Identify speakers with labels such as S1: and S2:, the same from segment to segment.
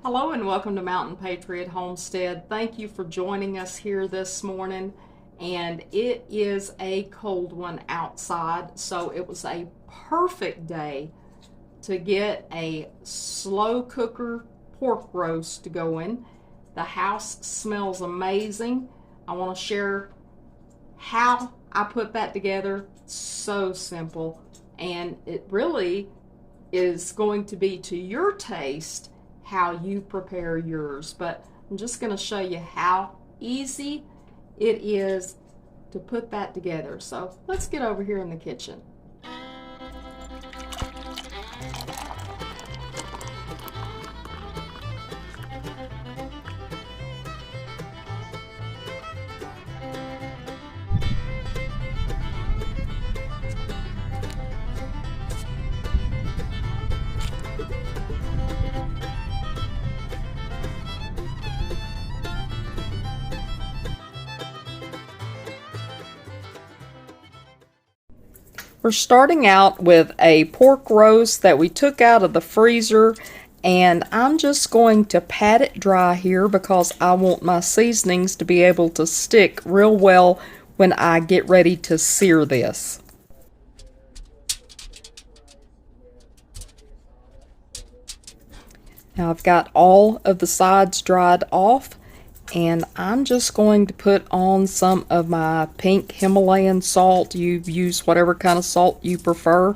S1: Hello and welcome to Mountain Patriot Homestead. Thank you for joining us here this morning. And it is a cold one outside, so it was a perfect day to get a slow cooker pork roast going. The house smells amazing. I want to share how I put that together. So simple, and it really is going to be to your taste how you prepare yours, but I'm just going to show you how easy it is to put that together. So let's get over here in the kitchen. We're starting out with a pork roast that we took out of the freezer, and I'm just going to pat it dry here because I want my seasonings to be able to stick real well when I get ready to sear this. Now I've got all of the sides dried off, and I'm just going to put on some of my pink Himalayan salt. You use whatever kind of salt you prefer,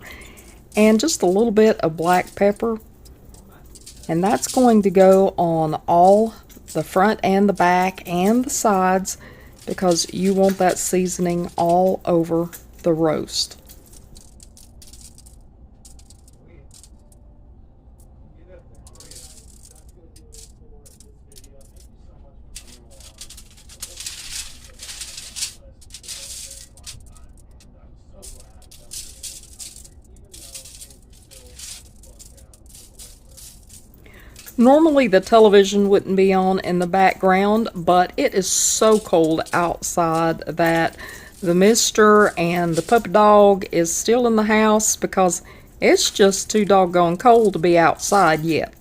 S1: and just a little bit of black pepper, and that's going to go on all the front and the back and the sides because you want that seasoning all over the roast. Normally the television wouldn't be on in the background, but it is so cold outside that the mister and the puppy dog is still in the house because it's just too doggone cold to be outside yet.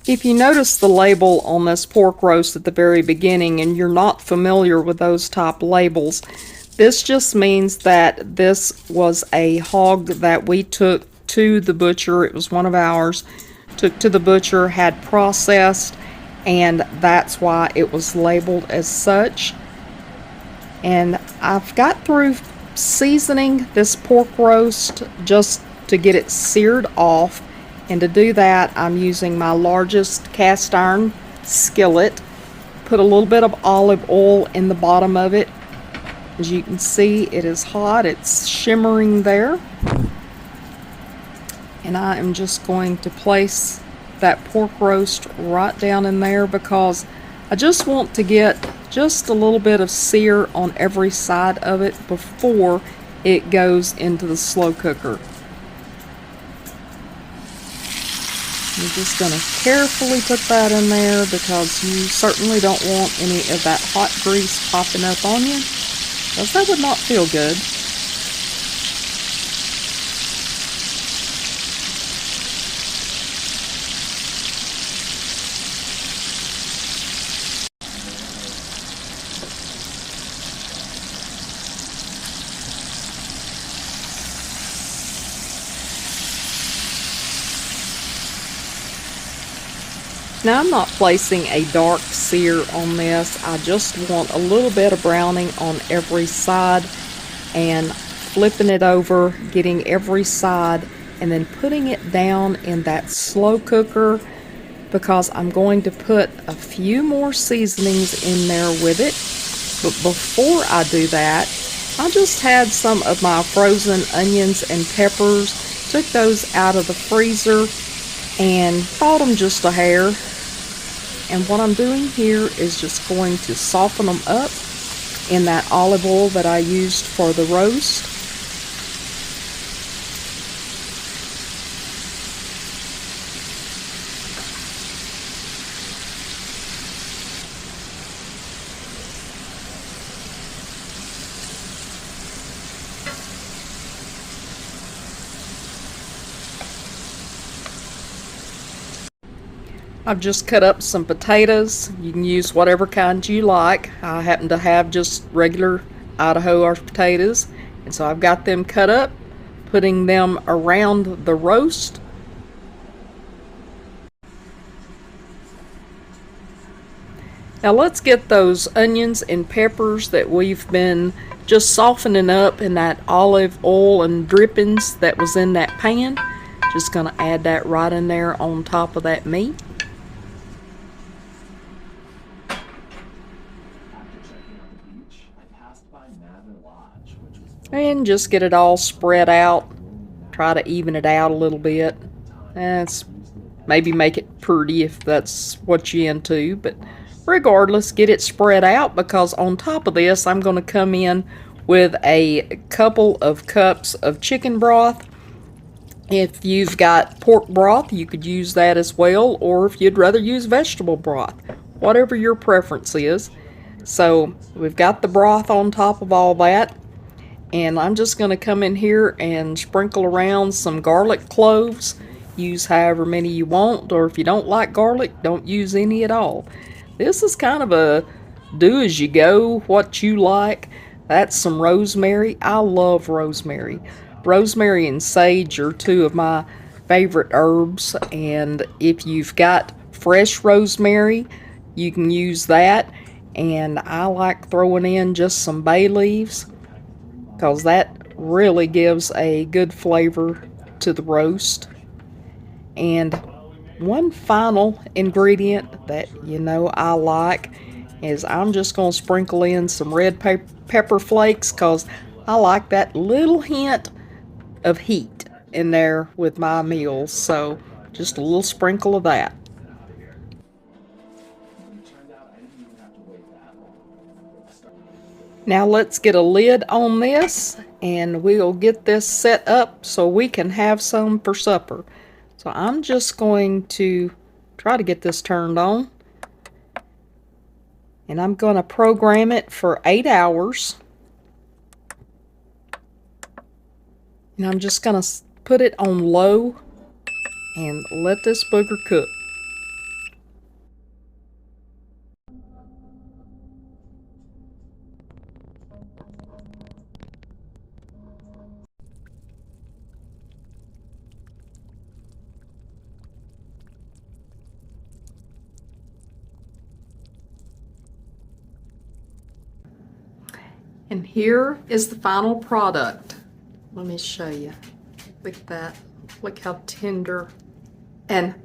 S1: If you notice the label on this pork roast at the very beginning and you're not familiar with those type labels, this just means that this was a hog that we took to the butcher. It was one of ours. Took to the butcher, had processed, and that's why it was labeled as such. And I've got through seasoning this pork roast just to get it seared off. And to do that, I'm using my largest cast iron skillet. Put a little bit of olive oil in the bottom of it. As you can see, it is hot. It's shimmering there. And I am just going to place that pork roast right down in there because I just want to get just a little bit of sear on every side of it before it goes into the slow cooker. You're just going to carefully put that in there because you certainly don't want any of that hot grease popping up on you, because that would not feel good. Now I'm not placing a dark sear on this. I just want a little bit of browning on every side and flipping it over, getting every side, and then putting it down in that slow cooker because I'm going to put a few more seasonings in there with it. But before I do that, I just had some of my frozen onions and peppers, took those out of the freezer and thawed them just a hair. And what I'm doing here is just going to soften them up in that olive oil that I used for the roast. I've just cut up some potatoes. You can use whatever kind you like. I happen to have just regular Idaho or potatoes, and so I've got them cut up, putting them around the roast. Now let's get those onions and peppers that we've been just softening up in that olive oil and drippings that was in that pan. Just gonna add that right in there on top of that meat. And just get it all spread out. Try to even it out a little bit. That's maybe make it pretty if that's what you're into, but regardless, get it spread out, because on top of this I'm going to come in with a couple of cups of chicken broth. If you've got pork broth, you could use that as well, or if you'd rather use vegetable broth, whatever your preference is. So we've got the broth on top of all that. And I'm just going to come in here and sprinkle around some garlic cloves. Use however many you want, or if you don't like garlic, don't use any at all. This is kind of a do as you go, what you like. That's some rosemary. I love rosemary. Rosemary and sage are two of my favorite herbs, and if you've got fresh rosemary, you can use that. And I like throwing in just some bay leaves, because that really gives a good flavor to the roast. And one final ingredient that I like is I'm just going to sprinkle in some red pepper flakes, because I like that little hint of heat in there with my meals. So just a little sprinkle of that. Now let's get a lid on this, and we'll get this set up so we can have some for supper. So I'm just going to try to get this turned on, and I'm going to program it for 8 hours. And I'm just going to put it on low and let this booger cook. And here is the final product. Let me show you. Look at that. Look how tender. And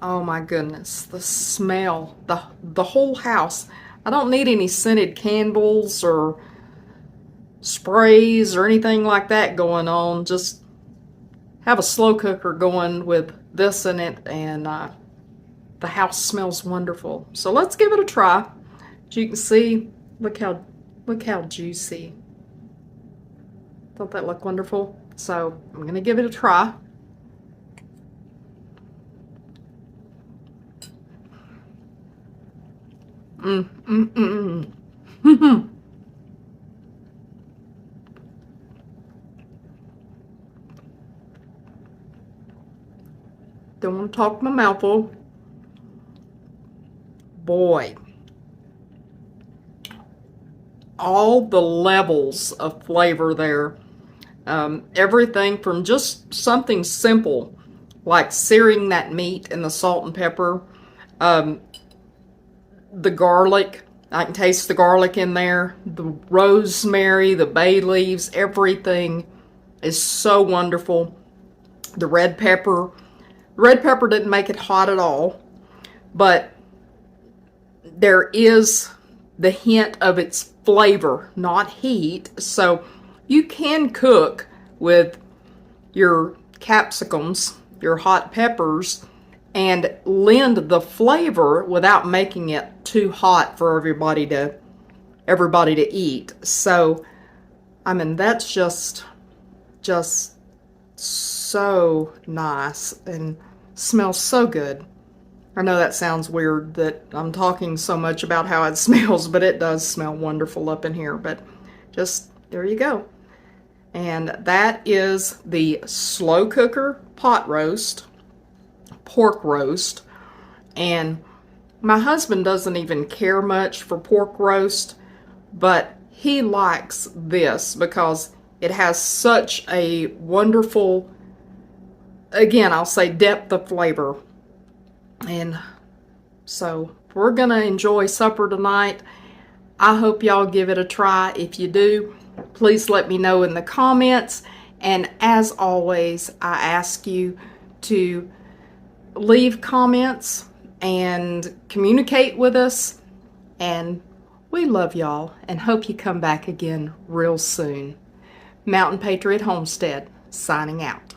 S1: oh my goodness, the smell, the whole house. I don't need any scented candles or sprays or anything like that going on. Just have a slow cooker going with this in it, and the house smells wonderful. So let's give it a try. As you can see, look how juicy. Don't that look wonderful? So I'm going to give it a try. Don't want to talk my mouth full. Boy. All the levels of flavor there. Everything from just something simple like searing that meat in the salt and pepper. The garlic, I can taste the garlic in there. The rosemary, the bay leaves, everything is so wonderful. The red pepper didn't make it hot at all, but there is the hint of its flavor, not heat. So you can cook with your capsicums, your hot peppers, and lend the flavor without making it too hot for everybody to everybody to eat. So, I mean, that's just so nice and smells so good. I know that sounds weird that I'm talking so much about how it smells, but it does smell wonderful up in here. But just, there you go. And that is the slow cooker pot roast, pork roast. And my husband doesn't even care much for pork roast, but he likes this because it has such a wonderful, again, I'll say depth of flavor. And so we're going to enjoy supper tonight. I hope y'all give it a try. If you do, please let me know in the comments. And as always, I ask you to leave comments and communicate with us. And we love y'all and hope you come back again real soon. Mountain Patriot Homestead, signing out.